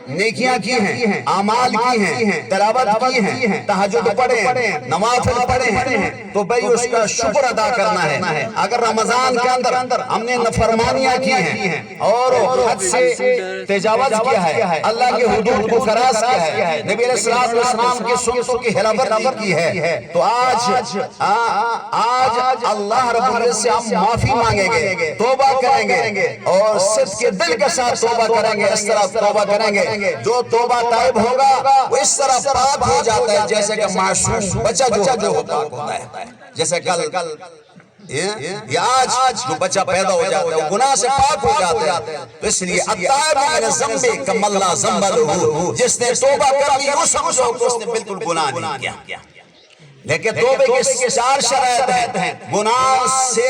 نیکیاں کی ہیں، اعمال کی ہیں، تلاوت کی ہیں، تہجد پڑھے ہیں، نوافل پڑھے ہیں، تو بھئی اس کا شکر ادا کرنا ہے۔ اگر رمضان کے اندر ہم نے نافرمانیاں کی ہیں اور حد سے تجاوز کیا ہے، اللہ کے حدود کو خراس کیا ہے، نبی علیہ السلام کی سنتوں کی خلاف کی ہے، تو آج اللہ رب العزت سے ہم معافی مانگیں گے، توبہ کریں گے اور صدق کے دل کے ساتھ توبہ کریں گے۔ اس طرح توبہ کریں گے، جو توبہ طائب ہوگا وہ اس طرح پاک ہو جاتا ہے جیسے کہ معصوم بچہ جو ہوتا ہے، جیسے کل یا آج جو بچہ پیدا ہو جاتا ہے وہ گناہ سے پاک ہو جاتا ہے۔ تو اس لیے التائب من الذنب کمن لا ذنب لہ، جس نے توبہ کر لی وہ سمجھو کہ اس نے بالکل گناہ نہیں کیا۔ لیکن توبے کے 4 شرائط ہیں: گناہ سے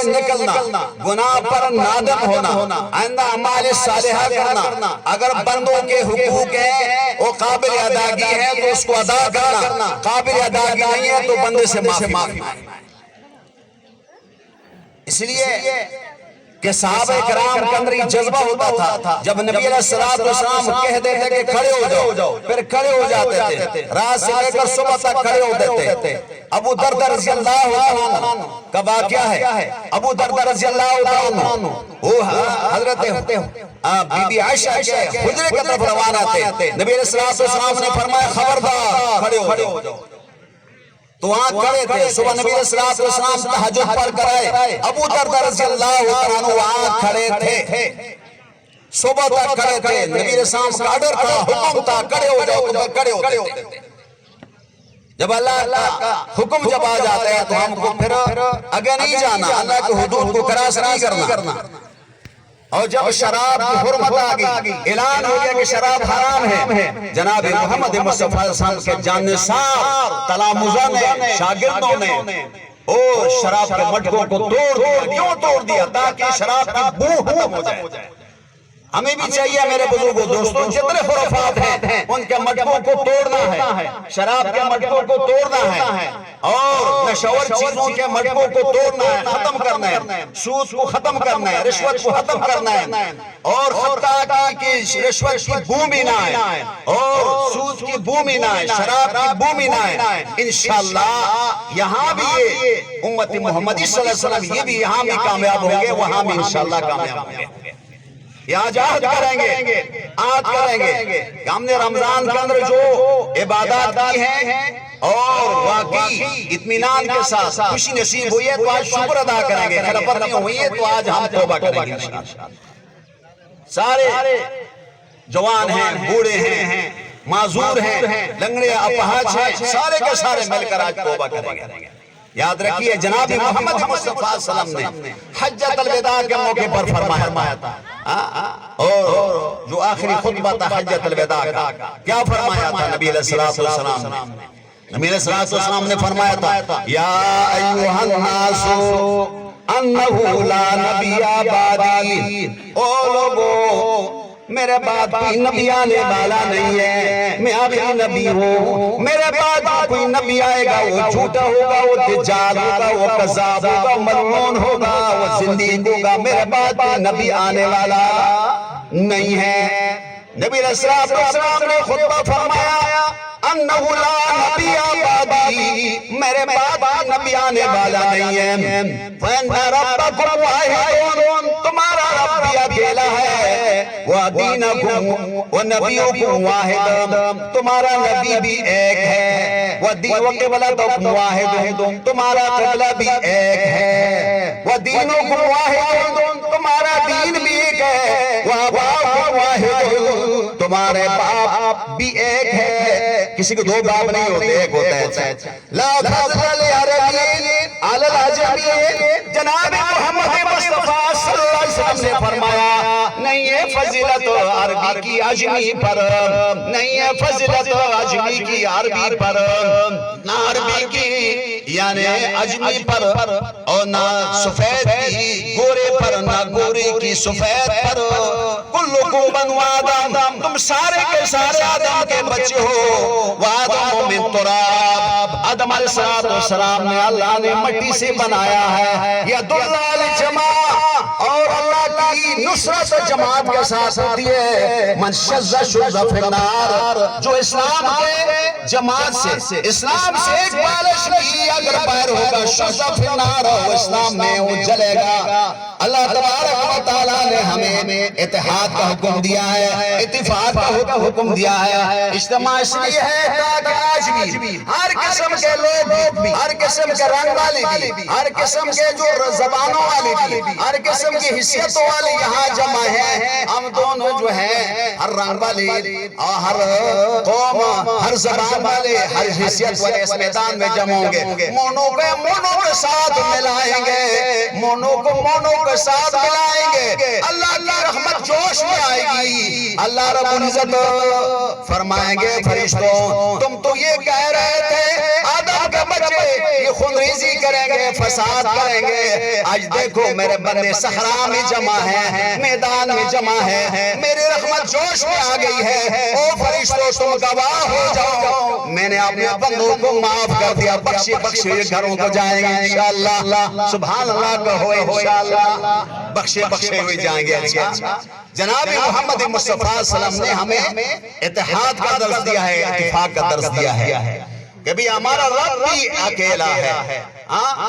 نکلنا، گناہ پر نادم ہونا، آئندہ اعمال صالحہ کرنا، اگر بندوں کے حقوق ہیں وہ قابل ادائیگی ہے تو اس کو ادا کرنا، قابل ادائیگی نہیں ہے تو بندے سے معافی مانگنا۔ اس لیے کہ صحابہ کرام کے اندر یہ جذبہ ہوتا تھا، جب نبی علیہ السلام کہہ دیتے کہ کھڑے ہو جاؤ، پھر کھڑے ہو جاتے تھے، رات سے لے کر صبح تک کھڑے ہو دیتے تھے۔ ابو دردہ رضی اللہ عنہ کا واقعہ ہے، ابو دردہ رضی اللہ عنہ وہ حضرت بی بی عائشہ کے حجرے کی طرف روانہ تھے، نبی علیہ السلام نے فرمایا خبردار کھڑے ہو جاؤ، تو وہاں کھڑے تھے۔ صبح نبی علیہ السلام تہجد پڑھ کر آئے، ابو دردہ رضی اللہ عنہ وہاں کھڑے تھے، صبح تک کھڑے تھے، نبی علیہ السلام کا آرڈر تھا، حکم تھا کھڑے ہو جاؤ، تو کھڑے ہوتے تھے۔ جب اللہ کا حکم جب آ جاتا ہے تو ہم کو پھر آگے نہیں جانا، اللہ کے حدود کو کراس نہیں کرنا۔ اور جب شراب کی حرمت آگئی، اعلان ہو گیا کہ شراب حرام ہے، جناب محمد مصطفیٰ صلی اللہ علیہ وسلم کے جانثار تلامذہ نے، شاگردوں نے شراب کے مٹکوں کو توڑ دیا۔ کیوں توڑ دیا؟ تاکہ شراب کی بو ختم ہو جائے۔ ہمیں بھی چاہیے میرے بزرگوں دوستوں، جتنے خرافات ہیں ان کے مٹکوں کو توڑنا ہے، شراب کے مٹکوں کو توڑنا ہے، اور نشور چیزوں کے مٹکوں کو توڑنا ہے، ختم کرنا ہے، سود کو ختم کرنا ہے، رشوت کو ختم کرنا ہے، اور حتیٰ کہ رشوت کی بو بھی نہ آئے، اور سود کی بو بھی نہ آئے، شراب کی بو بھی نہ آئے۔ انشاءاللہ یہاں بھی یہ امت محمدی صلی اللہ علیہ وسلم یہ بھی یہاں بھی کامیاب ہوں گے، وہاں بھی انشاءاللہ کامیاب ہوں گے۔ یہ آج عہد کریں گے کہ ہم نے رمضان کے اندر جو عبادات کی ہیں اور واقعی اطمینان کے ساتھ خوشی نصیب ہوئی ہے تو آج شکر ادا کریں گے، خلافت نہیں ہوئی ہے تو آج ہم توبہ کریں گے انشاءاللہ۔ سارے جوان ہیں، بوڑھے ہیں، معذور ہیں، لنگڑے اپاہج ہیں، سارے کے سارے مل کر آج توبہ کریں گے۔ یاد رکھیے جناب محمد مصطفیٰ صلی اللہ علیہ وسلم نے حجۃ الوداع کے موقع پر فرمایا تھا، اور جو آخری خطبہ تھا حجۃ الوداع کا، کیا فرمایا تھا نبی علیہ السلام نے؟ نبی علیہ السلام نے فرمایا تھا یا ایھا الناس انہ لا نبی بعدی، او لوگو میرے بعد کوئی نبی آنے والا نہیں ہے، میں آخری نبی ہوں، میرے بعد کوئی نبی آئے گا وہ جھوٹا ہوگا، وہ دجال ہوگا، وہ کذاب ہوگا، ملعون ہوگا، وہ زندیق ہوگا، میرے بعد کوئی نبی آنے والا نہیں ہے۔ نبی علیہ السلام نے خطبہ فرمایا انہ لا نبی بعدی، میرے بعد نبی آنے والا نہیں ہے، فإن ربکم واحد، تمہارا رب بھی اکیلا ہے، وَدِينَكُمْ وَنَبِيُّكُمْ وَاحِدٌ، تمہارا نبی بھی ایک ہے، وَقِبْلَتُكُمْ وَاحِدٌ، تمہارا قبلہ بھی ایک ہے، وَدِينُكُمْ وَاحِدٌ، تمہارا دین بھی ایک ہے، وَآبَاؤُكُمْ وَاحِدٌ، تمہارے باپ بھی ایک ہے۔ کسی کو 2 باپ نہیں ہوتے، ایک ہوتا ہے۔ لا فضل لعربی علی العجمی، جناب محمد مصطفیٰ صلی اللہ علیہ وسلم نے فرمایا نہیں ہے فضیلت عربی کی عجمی پر، نہیں ہے فضیلت عجمی کی عربی پر، نہ عربی کی یعنی عجمی پر، اور نہ سفید کی گورے پر، نہ گورے کی سفید پر، کلکم بنو آدم، تم سارے کے سارے آدم کے بچے ہو، وآدم من تراب، آدم علیہ السلام نے اللہ نے مٹی سے بنایا ہے، ید اللہ الجماع، اور اللہ کی نصرت جماعت کے ساتھ ہوتی ہے۔ من شذ شذ فی النار، جو اسلام کے جماعت سے، اسلام سے ایک بالش بھی اگر باہر ہوگا، شذ فی النار، وہ اسلام میں وہ جلے گا۔ اللہ تبارک و تعالیٰ نے ہمیں اتحاد کا حکم دیا ہے، اتفاق کا حکم دیا ہے۔ اجتماع اس لیے ہے تاکہ آج بھی ہر قسم کے لوگ بھی، ہر قسم کے رنگ والے بھی، ہر قسم کے جو زبانوں والے بھی، ہر قسم کی حیثیتوں والے یہاں جمع ہیں۔ ہم دونوں جو ہیں ہر رنگ والے، ہر قوم، ہر زبان والے، ہر حیثیت والے اس میدان میں جمع ہوں گے۔ مونوں کو مونوں کے ساتھ ملائیں گے، مونوں کو مونوں کے ساتھ ملائیں گے۔ اللہ کی رحمت جوش میں آئے گی۔ اللہ رب العزت فرمائیں گے فرشتوں، تم تو یہ کہہ رہے تھے آدم کے بچے یہ خونریزی کریں گے، فساد کریں گے، آج دیکھو میرے بندے صحرا میں جمع ہیں، میدان میں جمع ہیں، میری رحمت جوش میں آ گئی ہے۔ او فرشتوں تم گواہ ہو جاؤ، میں نے اپنے بندوں کو معاف کر دیا، بخشے بخشے گھروں کو جائیں گے انشاءاللہ، سبحان اللہ کہو انشاءاللہ، بخشے بخشے ہوئے جائیں گے۔ جناب محمد مصطفیٰ صلی اللہ علیہ وسلم نے ہمیں اتحاد کا درس دیا ہے، اتفاق کا درس دیا ہے کہ بھی ہمارا رب بھی اکیلا ہے،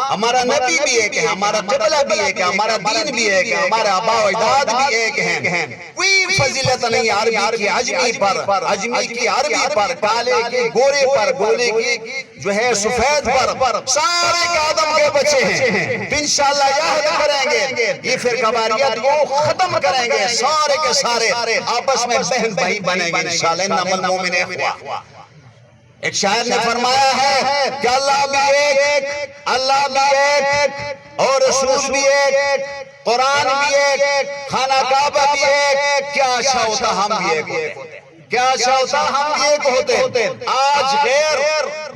ہمارا نبی بھی ایک ہے، ہمارا قبلہ بھی ایک ہے، ہمارا دین بھی ایک ہے، ہمارا آبا و اجداد بھی ایک ہیں۔ کوئی فضیلت نہیں عربی کی عجمی پر، عجمی کی عربی پر، کالے کی گورے پر، گورے کی جو ہے سفید پر، سارے آدم کے بچے ہیں۔ تو انشاءاللہ یاد کریں گے، یہ فرقہ واریت کو ختم کریں گے، سارے کے سارے آپس میں بہن بھائی بنیں گے انشاءاللہ، انما المؤمنون اخوہ۔ ایک شاعر نے فرمایا ہے کہ اللہ بھی ایک، اللہ بھی ایک، اور رسول بھی ایک، قرآن بھی ایک، خانہ کعبہ بھی ایک، کیا اچھا ہوتا ہم بھی ایک ہوتے، کیا اچھا ہوتا ہم بھی ایک ہوتے۔ آج غیر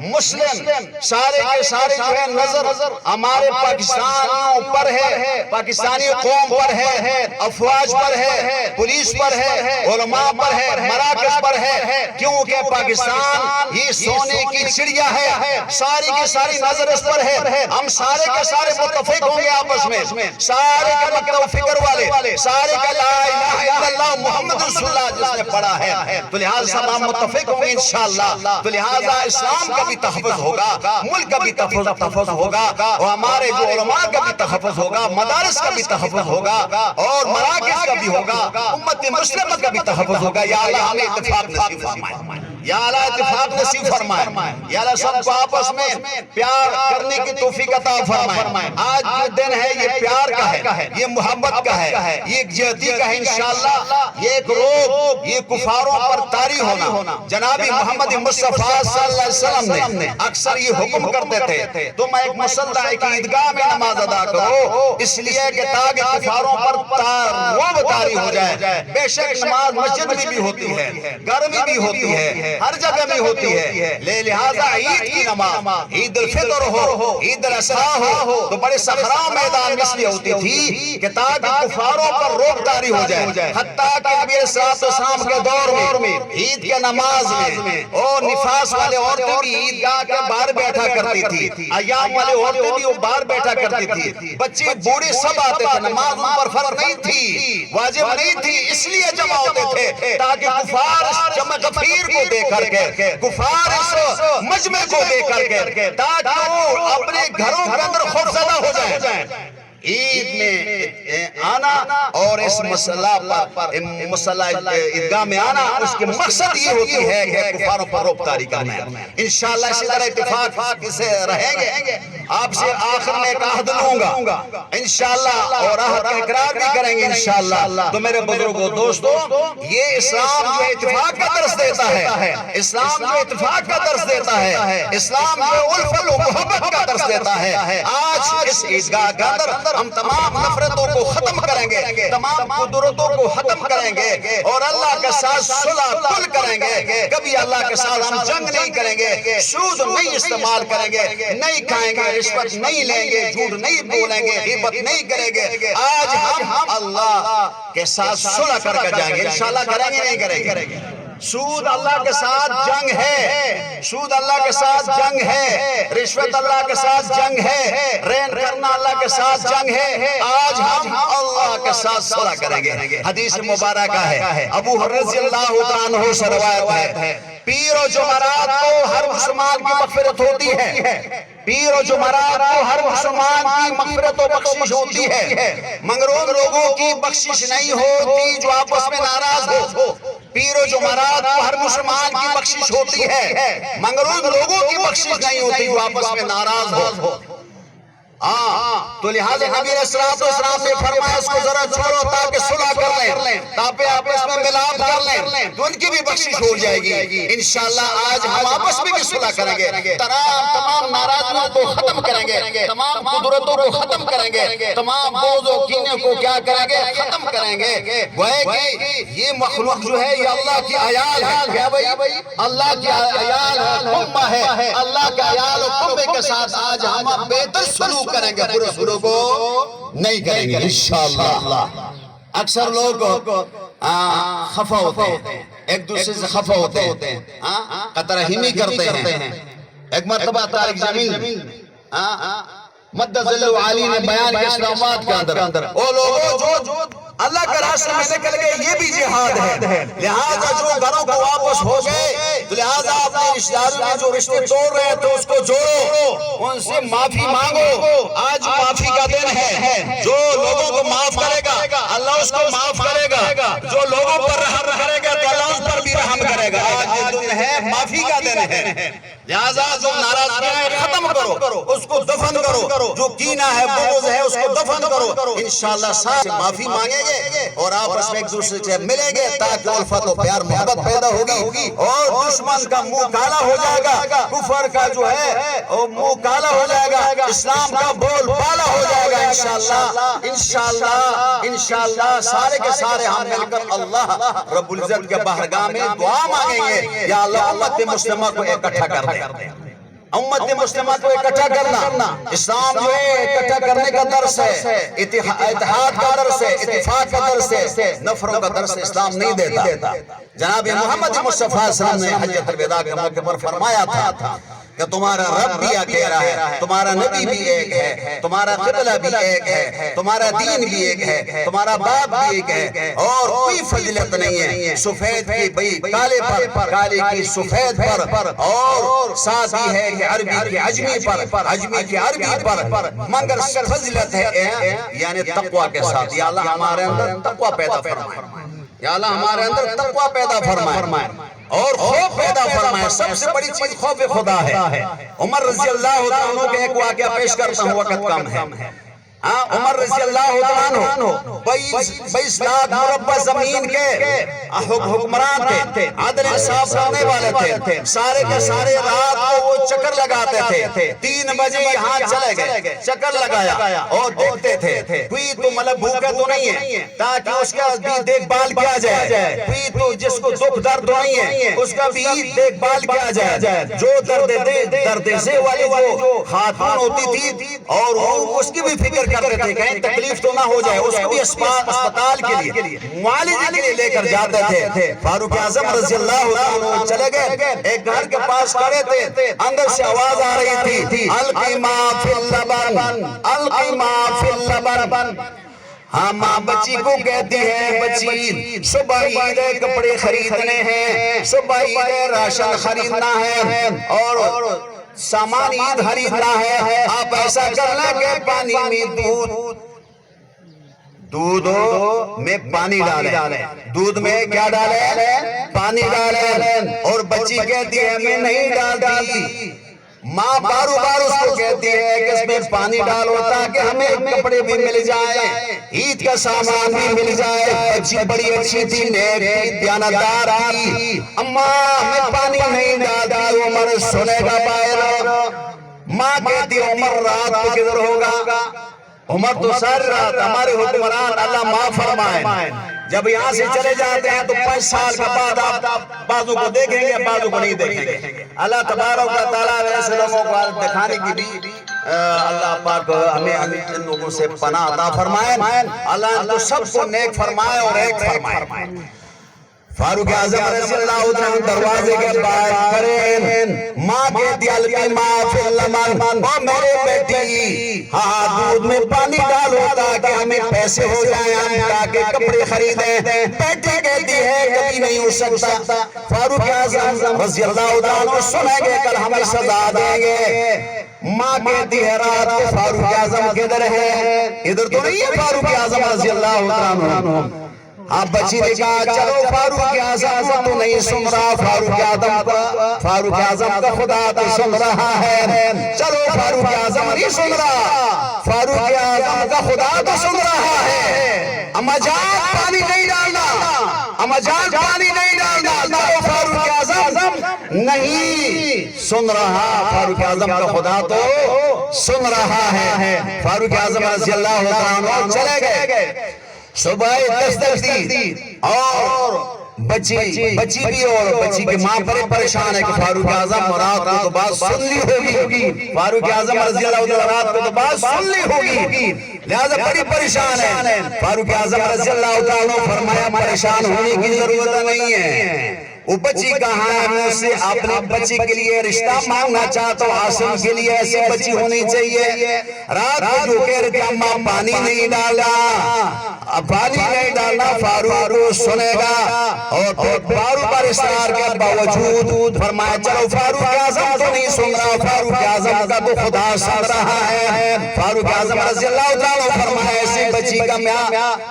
مسلم سارے کے سارے جو ہے نظر ہمارے پاکستان پر ہے، پاکستانی قوم پر ہے، افواج پر ہے، پولیس پر ہے، علماء پر ہے، مراکز پر ہے، کیونکہ پاکستان یہ سونے کی چڑیا ہے، ساری کی ساری نظر اس پر ہے۔ ہم سارے کے سارے متفق ہوں گے آپس میں، سارے کے مکتب فکر والے، سارے کا لا الہ الا اللہ محمد رسول اللہ جس نے پڑھا ہے، تو لہذا ہم متفق ہوں گے انشاءاللہ۔ تو لہذا اسلام کا بھی تحفظ ہوگا، ملک کا بھی تحفظ ہوگا، اور ہمارے جو علماء کا بھی تحفظ ہوگا، مدارس کا بھی تحفظ ہوگا، اور مراکز کا بھی ہوگا، امت مسلمہ کا بھی تحفظ ہوگا۔ یا اللہ ہمیں اتفاق نصیب فرمائے، یا اللہ اتفاق نصیب فرمائے، یا اللہ سب کو آپس میں پیار کرنے کی توفیق عطا فرمائے۔ آج جو دن ہے یہ پیار کا ہے، یہ محبت کا ہے، یہ یکجہتی کا ہے انشاءاللہ۔ یہ ایک روب، یہ کفاروں پر طاری ہونا، جناب محمد مصطفیٰ صلی اللہ علیہ وسلم نے اکثر یہ حکم کرتے تھے تم ایک مسلح کی عیدگاہ میں نماز ادا کرو، اس لیے کہ تاکہ کفاروں پر روب طاری ہو جائے۔ بے شک نماز مسجد میں بھی ہوتی ہے، گھر میں بھی ہوتی ہے، ہر جگہ میں ہوتی ہے، لہذا عید کی نماز، عید الفطر ہو، عید الاضحیٰ ہو، تو بڑے صحرا میدان میں اس لیے ہوتی تھی کہ تاکہ کفاروں پر روب طاری ہو جائے۔ حتیٰ کہ نبی صلی اللہ علیہ وسلم کے دور میں عید کے نماز میں اور نفاس والے عورتیں بھی عیدگاہ کے باہر بیٹھا کرتی تھی، ایام والے عورتیں بھی وہ باہر بیٹھا کرتی تھی، بچے بوڑھے سب آتے تھے، نماز ان پر فرض نہیں تھی، واجب نہیں تھی، اس لیے جمع ہوتے تھے تاکہ کفار اس جمع غفیر کو دیکھ کر کے، کفار اس مجمع کو دیکھ کر کے، تاکہ وہ اپنے گھروں کے اندر خوفزدہ ہو جائیں۔ عید میں آنا اور اس مسلح عیدگاہ میں آنا، اس کے مقصد یہ ہوتی ہے کہ کفاروں پر روب طاری کرنا ہے۔ انشاءاللہ اسی طرح اتفاق سے رہیں گے۔ آپ سے آخر میں ایک عہد لوں گا انشاءاللہ، اور عہد کا اقرار بھی کریں گے انشاءاللہ۔ تو میرے بزرگوں دوستوں، یہ اسلام جو اتفاق کا درس دیتا ہے، اسلام جو اتفاق کا درس دیتا ہے، اسلام جو الفت و محبت کا درس دیتا ہے، آج اس عیدگاہ کے اندر ہم تمام نفرتوں کو ختم کریں گے، تمام قدرتوں کو ختم کریں گے، اور اللہ کے ساتھ صلح کل کریں گے۔ کبھی اللہ کے ساتھ ہم جنگ نہیں کریں گے، سود نہیں استعمال کریں گے، نہیں کھائیں گے، رشوت نہیں لیں گے، جھوٹ نہیں بولیں گے، غیبت نہیں کریں گے۔ آج ہم اللہ کے ساتھ صلح کر کے جائیں گے، انشاءاللہ کریں گے نہیں کریں گے؟ سود اللہ کے ساتھ جنگ ہے، سود اللہ کے ساتھ جنگ ہے، رشوت اللہ کے ساتھ جنگ ہے، رین کرنا اللہ کے ساتھ جنگ ہے۔ آج ہم اللہ کے ساتھ صلح کریں گے۔ حدیث مبارکہ ہے، ابو ہریرہ رضی اللہ عنہ سے روایت ہے، پیر و جمعرات کو ہر مسلمان کی مغفرت ہوتی ہے، پیر و جمعرات کو ہر مسلمان کی مغفرت و بخشش ہوتی ہے، مگر ان لوگوں کی بخشش نہیں ہوتی جو آپس میں ناراض ہو۔ پیر و جمعرات کو ہر مسلمان کی بخشش ہوتی ہے، مگر ان لوگوں کی بخشش نہیں ہوتی جو آپس میں ناراض ہو۔ تو لہذا نبی علیہ السلام نے فرمایا اس کو ذرا چھوڑو تاکہ صلح کر لیں، تاکہ آپس میں ملاپ کر لیں تو ان کی بھی بخشش ہو جائے گی۔ انشاءاللہ آج ہم آپس میں بھی صلح کریں گے، تمام ناراضیوں کو ختم کریں گے، تمام قدرتوں کو ختم کریں گے، تمام بغض و کینے کو کیا کریں گے؟ ختم کریں گے۔ گوئے کہ یہ مخلوق جو ہے یہ اللہ کی عیال ہے، کیا بھائی؟ اللہ کی عیال ہے، امہ ہے، اللہ کے عیال و قمبے کے ساتھ آج ہم بہتر سلوک کریں گے، برے سلوک کو نہیں کریں گے انشاءاللہ۔ اکثر لوگ خفا ہوتے ہیں، ایک دوسرے سے خفا ہوتے ہیں، قطرہیمی کرتے ہیں۔ ایک مرتبہ طارق جمیل مدذل عالی نے بیان کے اسلامات کے اندر وہ لوگوں جو اللہ کے راستے میں نکل گئے یہ بھی جہاد ہے، لہذا جو گھروں کو واپس ہو گئے تو لہذا اپنے رشتہ داروں میں جو رشتے توڑ رہے تو اس کو جوڑو، ان سے معافی مانگو۔ آج معافی کا دن ہے، جو لوگوں کو معاف کرے گا اللہ اس کو معاف کرے گا، جو لوگوں پر رحم کرے گا تو اللہ اس پر بھی رحم کرے گا۔ آج یہ دن ہے، معافی کا دن ہے، لہذا جو ناراضگیاں ختم کرو، اس کو دفن کرو، جو کینہ ہے بغض ہے اس کو دفن کرو۔ انشاءاللہ ساتھ معافی مانگیں گے اور آپس میں ایک دوسرے سے ملیں گے تاکہ الفت و پیار محبت پیدا ہوگی اور دشمن کا منہ کالا ہو جائے گا، کفر کا جو ہے وہ منہ کالا ہو جائے گا، اسلام کا بول بالا ہو جائے گا انشاءاللہ سارے کے سارے ہم مل کر اللہ رب العزت کے بارگاہ میں دعا مانگیں گے، یا اللہ امت مسلمہ کو اکٹھا کر دے، امت مسلمہ کو اکٹھا کرنا۔ اسلام جو ہے اکٹھا کرنے کا درس ہے، اتحاد کا درس ہے، اتفاق کا درس ہے، نفروں کا درس اسلام نہیں دیتا۔ جناب محمد مصطفیٰ صلی اللہ علیہ وسلم نے حجۃ الوداع کے موقع پر فرمایا تھا کہ تمہارا رب بھی اکیلا ہے، تمہارا نبی بھی ایک ہے، تمہارا قبلہ بھی ایک ہے، تمہارا دین بھی ایک ہے، تمہارا باپ بھی ایک ہے، اور کوئی فضیلت نہیں ہے سفید کی بھئی کالے پر، کالے کی سفید پر، اور ساتھ ہی ہے کہ عربی کی عجمی پر، عجمی کی عربی پر، مگر فضیلت ہے یعنی تقوی کے ساتھ۔ یا اللہ ہمارے اندر تقوی پیدا فرمائے، یا اللہ ہمارے اندر تقوی پیدا فرمائے اور خوف پیدا فرمائے۔ سب سے بڑی چیز خوف خدا ہے۔ عمر رضی اللہ عنہ کے ایک واقعہ پیش کرتا ہوں، وقت کم ہے۔ عمر رضی اللہ عنہ 22 لاکھ مربع زمین کے حکمران تھے، عدل انصاف کرنے والے تھے، سارے کے سارے رات کو وہ چکر لگاتے تھے، 3 بجے یہاں چلے گئے، چکر لگایا اور دیکھتے تھے کوئی تو مطلب بھوکا تو نہیں ہے تاکہ اس کا بھی دیکھ بھال کیا جائے، کوئی تو جس کو دکھ درد نہیں ہے اس کا بھی دیکھ بھال کیا جائے، جو درد سے والی جو خاتون ہوتی تھی اور اس کی بھی فکر کرتے تھے کہیں تکلیف تو نہ ہو جائے، اس کو بھی اسپتال کے لیے معالجے کے لیے لے کر جاتے تھے۔ فاروق اعظم رضی اللہ عنہ چلے گئے، ایک گھر کے پاس کھڑے تھے، اندر سے آواز آ رہی تھی القی ما فی اللبن، القی ما فی اللبن۔ ہاں ماں بچی کو کہتی ہے بچی صبح عید کپڑے خریدنے ہیں، صبح عید راشن خریدنا ہے اور سامان عید خریدنا ہے، آپ ایسا کرنا کہ پانی میں دودھ میں پانی ڈالیں، دودھ میں کیا ڈالیں؟ پانی ڈالیں۔ اور بچی کہتی ہے میں نہیں ڈالتی، ماں بارو بار اس کو کہتی ہے کہ اس میں پانی ڈالو تاکہ ہمیں کپڑے بھی مل جائیں، عید کا سامان بھی مل جائے۔ بچی بڑی اچھی تھی، نیک تھی، دیانتدار تھی، اماں میں پانی نہیں ڈالتی، عمر سنے گا باہر۔ ماں کہتی عمر رات کو کدھر ہوگا؟ عمر تو ساری رات، ہمارے حکمران اللہ معاف فرمائے جب یہاں سے چلے جاتے ہیں تو 5 سال کے بعد آپ بازو کو دیکھیں گے، بازو کو نہیں دیکھیں گے۔ اللہ تبارک و تعالیٰ ایسے لوگوں کو دکھانے کی بھی اللہ پاک ہمیں ان لوگوں سے پناہ عطا فرمائے، اللہ ان کو سب کو نیک فرمائے اور ایک فرمائے۔ فاروق اعظم رضی اللہ عنہ دروازے کے باہر کھڑے، ماں کہتی القی ماں فی اللبن، او میرے بیٹی ہاں دودھ میں پانی ڈالو تاکہ ہمیں پیسے ہو جائیں تاکہ کپڑے خریدیں۔ بیٹی کہتی ہے کبھی نہیں ہو سکتا۔ فاروق اعظم رضی اللہ عنہ سنیں گے کل ہمیں سزا دیں گے۔ ماں کہتی ہے رات کو فاروق اعظم کدھر ہے؟ ادھر تو نہیں ہے فاروق اعظم رضی اللہ عنہ۔ آپ بچی نے کہا چلو فاروق اعظم تو نہیں سن رہا، فاروق اعظم کا خدا تو سن رہا ہے، چلو فاروق اعظم نہیں سن رہا، فاروق اعظم کا خدا تو سن رہا ہے، اما جان پانی نہیں ڈالنا، اما جان پانی نہیں ڈالنا، چلو فاروق اعظم نہیں سن رہا، فاروق اعظم کا خدا تو سن رہا ہے۔ فاروق اعظم رضی اللہ عنہ چلے گئے، صبح دستک دی اور بچی بھی اور بچی کی ماں بڑے پریشان ہے کہ فاروق اعظم رات کو تو بات سن لی ہوگی، فاروق اعظم رضی اللہ عنہ رات کو تو بات سن لی ہوگی، لہذا بڑی پریشان ہے۔ فاروق اعظم رضی اللہ عنہ فرمایا پریشان ہونے کی ضرورت نہیں ہے، وہ بچی کہاں ہے، میں اسے اپنے بچی کے لیے رشتہ مانگنا چاہتا ہوں، عاصم کے لیے ایسی بچی ہونی چاہیے۔ رات کو جو کہہ رہے تھے اماں پانی نہیں ڈالا، اب پانی نہیں ڈالنا، فاروق سنے گا اور بار بار اصرار کے باوجود فرمایا چلو فاروق اعظم تو نہیں سن رہا، فاروق اعظم کا تو خدا سن رہا ہے۔ فاروق اعظم رضی اللہ عنہ فرمایا ایسی بچی کا میں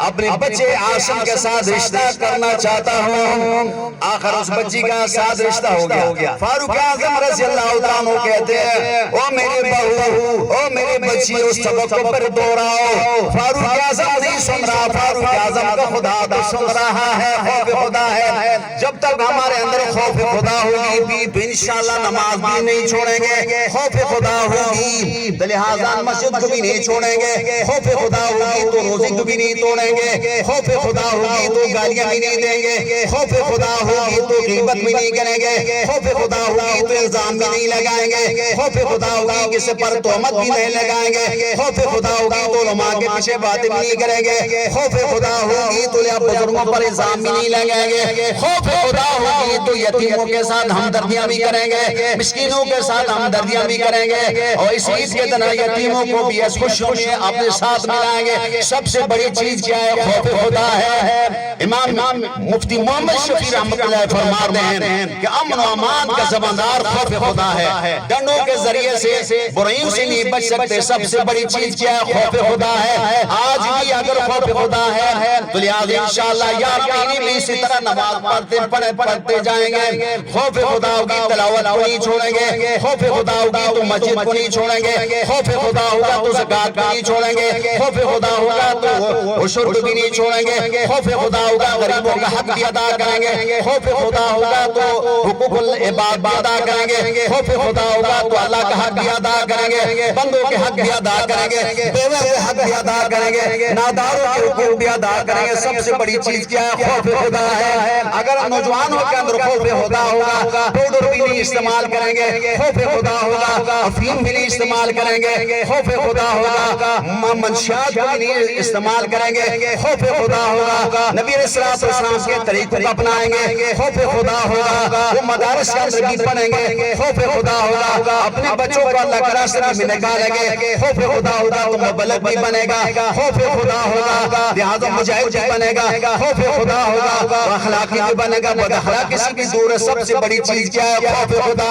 اپنے بچے عاصم کے ساتھ رشتہ کرنا چاہتا ہوں۔ آخر اس بچی کا ساتھ رشتہ ہو گیا۔ فاروق اعظم رضی اللہ عنہ کہتے ہیں او میرے بہو، او میرے بچی اس سبق کو پھر دوہراؤ، فاروق اعظم نہیں سن رہا، فاروق اعظم کا خدا تو سن رہا ہے، خوف خدا ہے۔ جب تک ہمارے اندر خوف خدا ہوگی تو انشاءاللہ نماز بھی نہیں چھوڑیں گے، خوف خدا ہوگی تو لہٰذا مسجد کو بھی نہیں چھوڑیں گے، خوف خدا ہوگی تو روزے کو بھی نہیں توڑیں گے، خوف خدا ہوگی تو گالیاں بھی نہیں دیں گے، خوف خدا ہوگی تو غیبت بھی نہیں کریں گے، خوف خدا ہوگی تو الزام بھی نہیں لگائیں گے، خوف خدا ہوگی کسی پر تہمت بھی نہیں لگائیں گے، خوف خدا ہوگی تو علماء کے پیچھے باتیں بھی نہیں کریں گے، خوف خدا ہوگی تو بزرگوں پر الزام بھی نہیں لگائیں گے، خوف خدا ہوگی تو یتیموں کے ساتھ ہمدردیاں بھی کریں گے، مسکینوں کے ساتھ ہمدردیاں بھی کریں گے، اور اس عید کے دن یتیموں کو بھی اس خوشیوں میں اپنے ساتھ ملائیں گے۔ سب سے بڑی چیز کیا ہے؟ خوف خدا ہے۔ امام مفتی محمد شفیع رحمۃ اللہ فرماتے ہیں کہ امن و امان کا زباندار خوف خدا ہے، ڈنڈوں کے ذریعے سے برائیوں سے نہیں بچ سکتے، سب سے بڑی چیز کیا ہے؟ خوف خدا ہے۔ آج بھی اگر خوف خدا ہے تو لہٰذا انشاءاللہ یا مہینے میں اسی طرح نماز پڑھتے جائیں گے، خوف خدا ہوگی تلاوت کو نہیں چھوڑیں گے، خوف خدا ہوگی تو مسجد کو نہیں چھوڑیں گے، خوف خدا ہوگا تو زکات کو نہیں چھوڑیں گے، خوف خدا ہوگا تو عشر کو بھی نہیں چھوڑیں گے، خوف خدا ہوگا غریبوں کا حق بھی ادا کریں گے، خوف خدا ہوگا تو حقوق العباد بھی ادا کریں گے، خوف خدا ہوگا تو اللہ کا حق بھی ادا کریں گے، بندوں کے حق بھی ادا کریں گے، بیوہ کے حق بھی ادا کریں گے، ناداروں کے حقوق بھی ادا کریں گے۔ سب سے بڑی چیز کیا ہے؟ خوف خدا ہے۔ اگر نوجوانوں کے اندر خوف خدا ہوگا، پاؤڈر بھی نہیں استعمال کریں گے، خوف خدا ہوگا، افیم بھی نہیں استعمال کریں گے، خوف خدا ہوگا، منشیات بھی نہیں استعمال کریں گے، خوف خدا ہوگا، نبی علیہ السلام کے طریقوں کو اپنائیں گے، خوف خدا ہوگا، وہ مدارس کے اندر بھی پڑھیں گے، خوف خدا ہوگا، اپنے بچوں کو اللہ کے راستے میں نکالیں گے، خوف خدا ہوگا تو مبلغ بھی بنے گا، خوف خدا ہوگا لہذا مجاہد بھی بنے گا، خوف خدا ہوگا اخلاقی بھی بنے گا، بد اخلاقی سے بھی دور ہے۔ سب سے بڑی چیز کیا ہے؟ خوف خدا۔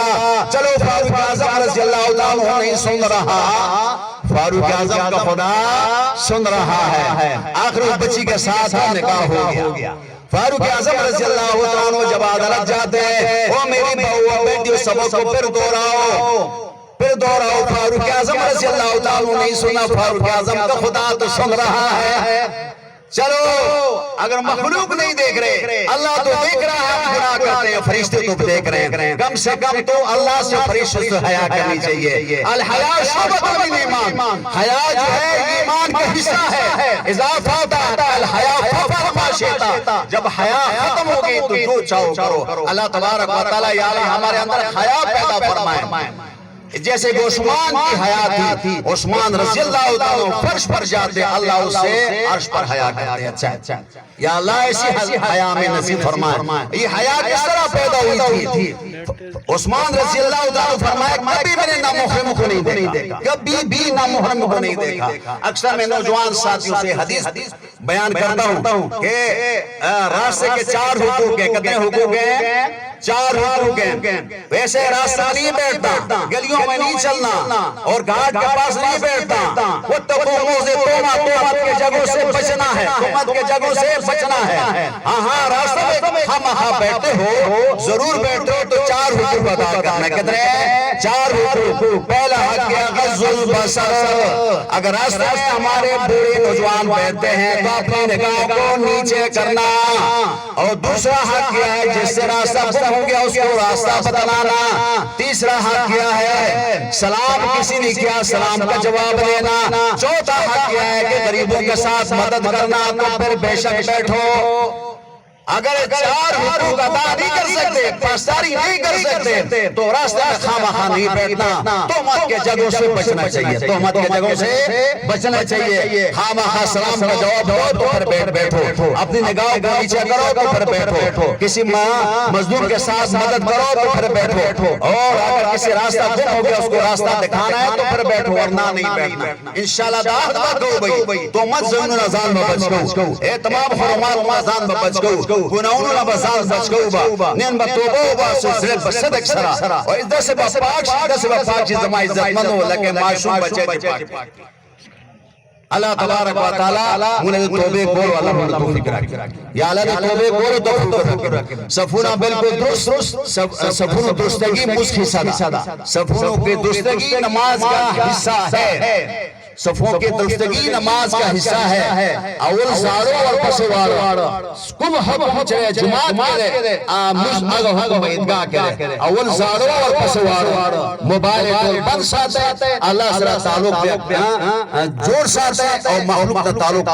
چلو فاروق اعظم رضی اللہ عنہ نہیں سن رہا، فاروق اعظم کا خدا سن رہا ہے۔ آخر اس بچی کے ساتھ نکاح ہو گیا۔ فاروق اعظم رضی اللہ عنہ جب عدالت جاتے ہیں، او میری بہو بیٹی اس سبق کو پھر دوہراؤ، فاروق اعظم رضی اللہ عنہ نہیں سنا، فاروق اعظم کا خدا تو سن رہا ہے۔ چلو اگر مخلوق نہیں دیکھ رہے، اللہ تو دیکھ رہا ہے، ہم گناہ کرتے ہیں، فرشتے تو دیکھ رہے ہیں، کم سے کم تو اللہ سے فرشتے سے حیا کرنی چاہیے۔ الحیا شعبۃ من ایمان، حیا جو ہے ایمان کا حصہ ہے۔ اذا فات الحیا فافعل ما شئت، جب حیا ختم ہوگی تو جو چاہو کرو۔ اللہ تبارک و تعالی یا اللہ ہمارے اندر حیا پیدا فرمائے۔ جیسے کہ عثمان کی حیا تھی، عثمان رضی اللہ عنہ فرش پر جاتے اللہ اسے عرش پر حیا کرتے ہیں. اچھا یا اللہ ایسی حیا میں نصیب فرمائے. یہ حیا کس طرح پیدا ہوئی تھی؟ عثمان رضی اللہ عنہ فرمایا کبھی میں نے نامحرم کو نہیں دیکھا، کبھی بھی نامحرم کو نہیں دیکھا. اکثر میں نوجوان ساتھیوں سے حدیث بیان کرتا ہوں کہ راستے کے 4 حقوق ہیں. کتنے حقوق ہیں؟ 4 حقوق ہیں. ویسے راستہ نہیں بیٹھتا، گلیوں میں نہیں چلنا اور گھاٹ کے پاس نہیں بیٹھتا. وَاتَّقُوا تہمت کے جگہوں سے بچنا ہے، تہمت کے جگہوں سے بچنا ہے. ہاں راستہ میں ہم بیٹھتے ہو، ضرور بیٹھتے ہو تو 4 حقوق ادا کرنا. کتنے؟ 4 حقوق. پہلا حق ہے غض البصر. اگر راستہ میں ہمارے بوڑھے نوجوان بیٹھتے ہیں تو اپنی نگاہوں کو نیچے کرنا. اور دوسرا حق کیا ہے؟ جس سے راستہ گم ہو گیا اس کو راستہ بتلانا. تیسرا حق کیا ہے؟ سلام کسی نے کیا سلام کا جواب دینا. چوتھا حق کیا ہے کہ غریبوں کے ساتھ مدد کرنا. تو پھر بے شک بیٹھو. اگر 4 حقوق ادا نہیں کر سکتے، پاسداری نہیں کر سکتے تو راستہ خامخواہ نہیں بیٹھنا. تہمت کے جگہوں سے بچنا چاہیے، تہمت کے جگہوں سے بچنا چاہیے. خامخواہ سلام کا جواب دو تو پھر بیٹھو. اپنی نگاہ کو نیچے کرو تو پھر بیٹھو. کسی مزدور کے ساتھ مدد کرو تو پھر بیٹھو. اور اگر کسی راستہ گم ہو گیا اس کو راستہ دکھانا ہے تو پھر بیٹھو ورنہ نہیں بیٹھنا. انشاءاللہ دعوت بات ہو بھئی تو مت زنون ازان میں بچ گو. اے تمام حرمات ازان میں بچ گو. گناہوں نہ بزان بچ گو با نین با توبہ با سلسلے بصدق سرا. اور ادھر سے پاک چیز زمان عزت منو لیکن معشوم بچے دی پاک. اللہ تبارک و تعالی مجھے توبے کول اللہ مجھے توفیق رکھے. یا اللہ نے توبے کول توفیق رکھے. صفونہ بالکل درست، صفونہ درستگی مسخ حصہ دا. صفونہ کی درستگی نماز کا حصہ ہے. صفوں کی درستگی نماز کا حصہ ہے. اول زارو اور پسوارو کم حکم چلے جماعت کرے مجھگ حکم ادگاہ کرے. اول زارو اور پسوارو موبائل کول بند ساتے اللہ سرا تعلق جوڑ ساتے اور محلوق تعلق